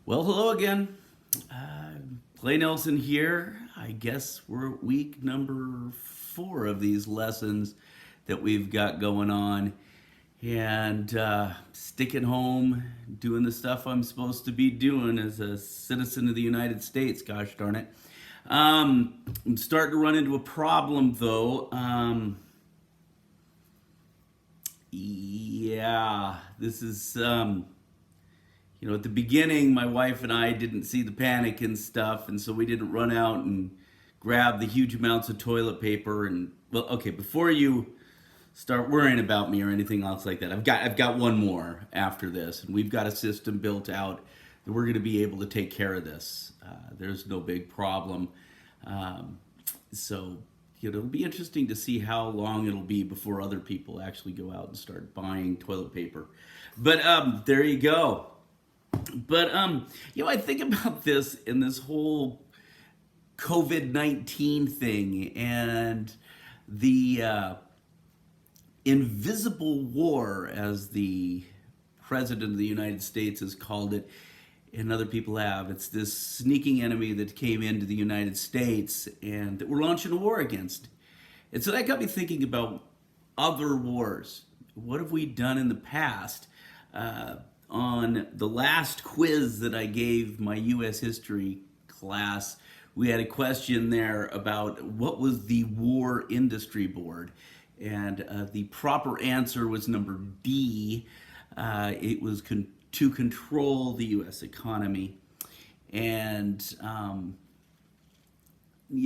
Well, hello again. Clay Nelson here. I guess we're at week number 4 of these lessons that we've got going on. And sticking home, doing the stuff I'm supposed to be doing as a citizen of the United States, gosh darn it. I'm starting to run into a problem though. Yeah, this is. At the beginning, my wife and I didn't see the panic and stuff, and so we didn't run out and grab the huge amounts of toilet paper. And well, okay, before you start worrying about me or anything else like that, I've got one more after this, and we've got a system built out that we're going to be able to take care of this. There's no big problem. So it'll be interesting to see how long it'll be before other people actually go out and start buying toilet paper. But there you go. But I think about this in this whole COVID-19 thing and the invisible war, as the president of the United States has called it, and other people have. It's this sneaking enemy that came into the United States and that we're launching a war against. And so that got me thinking about other wars. What have we done in the past? On the last quiz that I gave my U.S. history class, we had a question there about what was the War Industry Board, and the proper answer was number D. It was to control the U.S. economy, and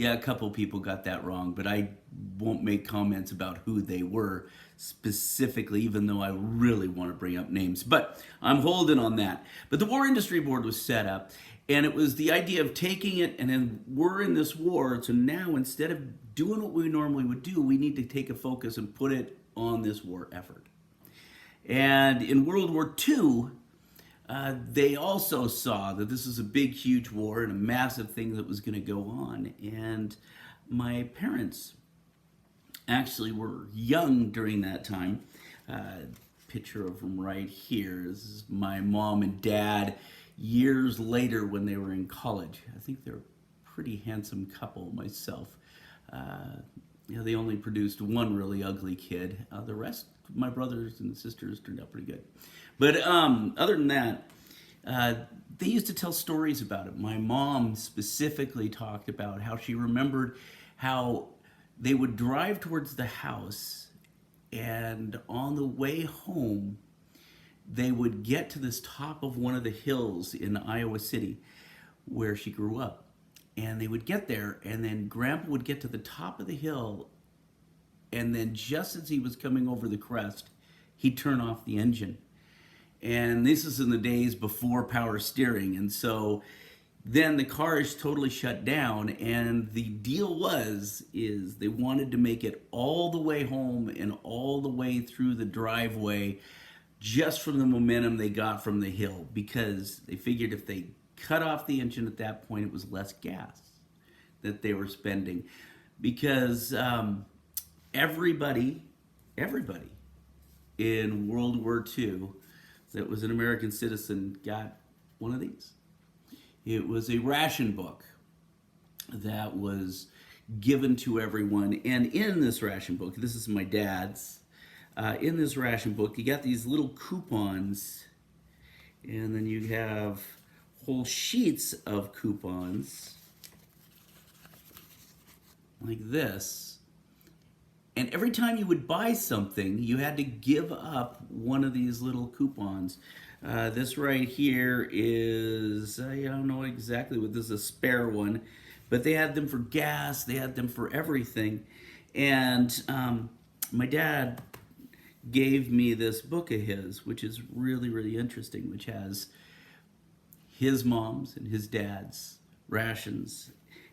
a couple people got that wrong, but I won't make comments about who they were specifically, even though I really want to bring up names. But I'm holding on that. But the War Industry Board was set up, and it was the idea of taking it, and then we're in this war, so now instead of doing what we normally would do, we need to take a focus and put it on this war effort. And in World War II, they also saw that this is a big, huge war and a massive thing that was going to go on. And my parents actually were young during that time. Picture of them right here. This is my mom and dad years later when they were in college. I think they're a pretty handsome couple myself. They only produced one really ugly kid. The rest, my brothers and sisters, turned out pretty good. But other than that, they used to tell stories about it. My mom specifically talked about how she remembered how they would drive towards the house, and on the way home, they would get to this top of one of the hills in Iowa City where she grew up. And they would get there, and then Grandpa would get to the top of the hill, and then just as he was coming over the crest, he'd turn off the engine. And this is in the days before power steering, and so then the car is totally shut down, and the deal is they wanted to make it all the way home and all the way through the driveway just from the momentum they got from the hill, because they figured if they cut off the engine at that point, it was less gas that they were spending, because everybody in World War II that was an American citizen got one of these. It was a ration book that was given to everyone, and in this ration book, this is my dad's, in this ration book, you got these little coupons, and then you have whole sheets of coupons like this. And every time you would buy something, you had to give up one of these little coupons. This right here is, I don't know exactly what this is, a spare one, but they had them for gas, they had them for everything. And my dad gave me this book of his, which is really, really interesting, which has his mom's and his dad's rations.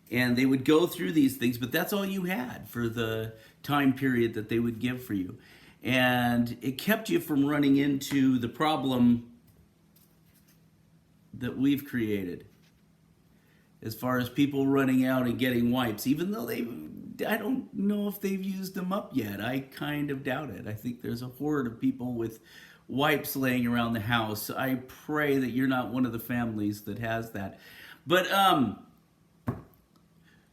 And they would go through these things, but that's all you had for the time period that they would give for you. And it kept you from running into the problem that we've created as far as people running out and getting wipes, even though I don't know if they've used them up yet. I kind of doubt it. I think there's a horde of people with wipes laying around the house. I pray that you're not one of the families that has that. But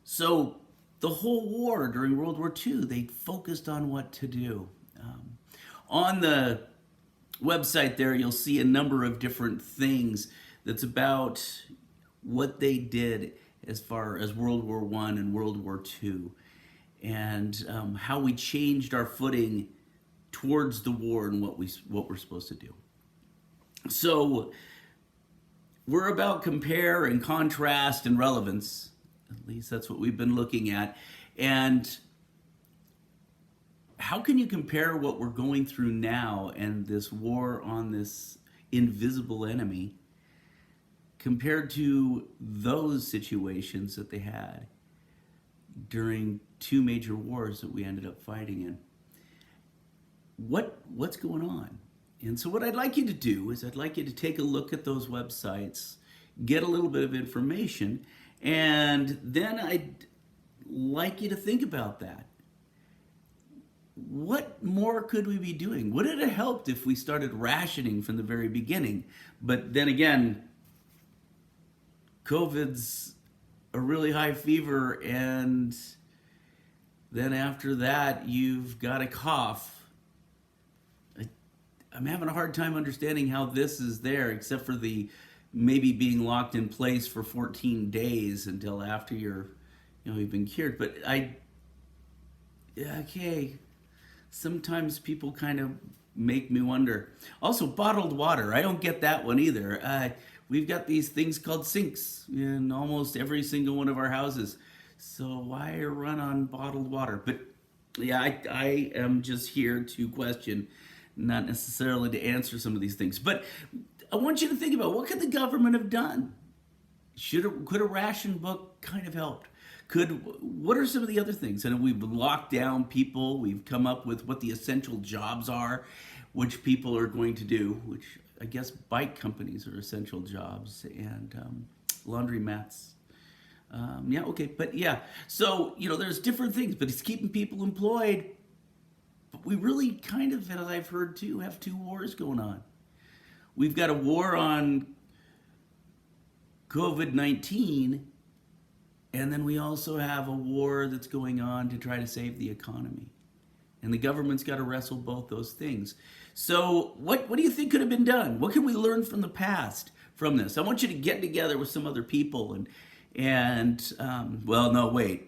so the whole war during World War II, they focused on what to do. On the website there, you'll see a number of different things that's about what they did as far as World War I and World War II, and how we changed our footing towards the war and what we're supposed to do. So we're about compare and contrast and relevance. At least that's what we've been looking at. And how can you compare what we're going through now and this war on this invisible enemy compared to those situations that they had during two major wars that we ended up fighting in? What's going on? And so what I'd like you to do is I'd like you to take a look at those websites, get a little bit of information, and then I'd like you to think about that. What more could we be doing? Would it have helped if we started rationing from the very beginning? But then again, COVID's a really high fever, and then after that, you've got a cough. I'm having a hard time understanding how this is there, except for the maybe being locked in place for 14 days until after you've been cured. But okay, sometimes people kind of make me wonder. Also, bottled water, I don't get that one either. We've got these things called sinks in almost every single one of our houses. So why run on bottled water? But yeah, I am just here to question, not necessarily to answer some of these things. But I want you to think about, what could the government have done? Could a ration book kind of helped? What are some of the other things? And we've locked down people. We've come up with what the essential jobs are, which people are going to do, which I guess bike companies are essential jobs, and laundromats. But yeah. So, there's different things, but it's keeping people employed. But we really kind of, as I've heard too, have two wars going on. We've got a war on COVID-19, and then we also have a war that's going on to try to save the economy. And the government's got to wrestle both those things. So what do you think could have been done? What can we learn from the past from this? I want you to get together with some other people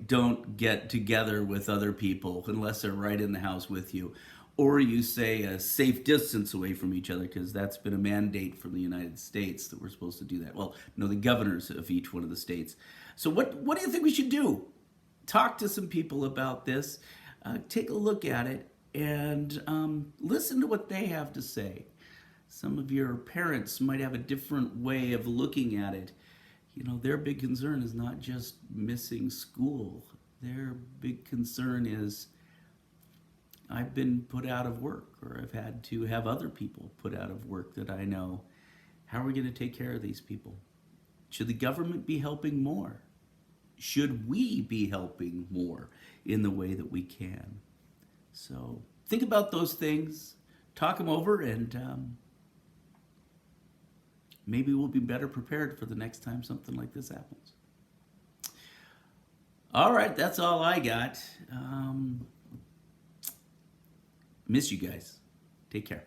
don't get together with other people unless they're right in the house with you. Or you say a safe distance away from each other, because that's been a mandate from the United States that we're supposed to do that. Well, no, the governors of each one of the states. So what do you think we should do? Talk to some people about this. Take a look at it and listen to what they have to say. Some of your parents might have a different way of looking at it. Their big concern is not just missing school. Their big concern is, I've been put out of work, or I've had to have other people put out of work that I know. How are we going to take care of these people? Should the government be helping more? Should we be helping more in the way that we can? So think about those things, talk them over, and maybe we'll be better prepared for the next time something like this happens. All right, that's all I got. Miss you guys. Take care.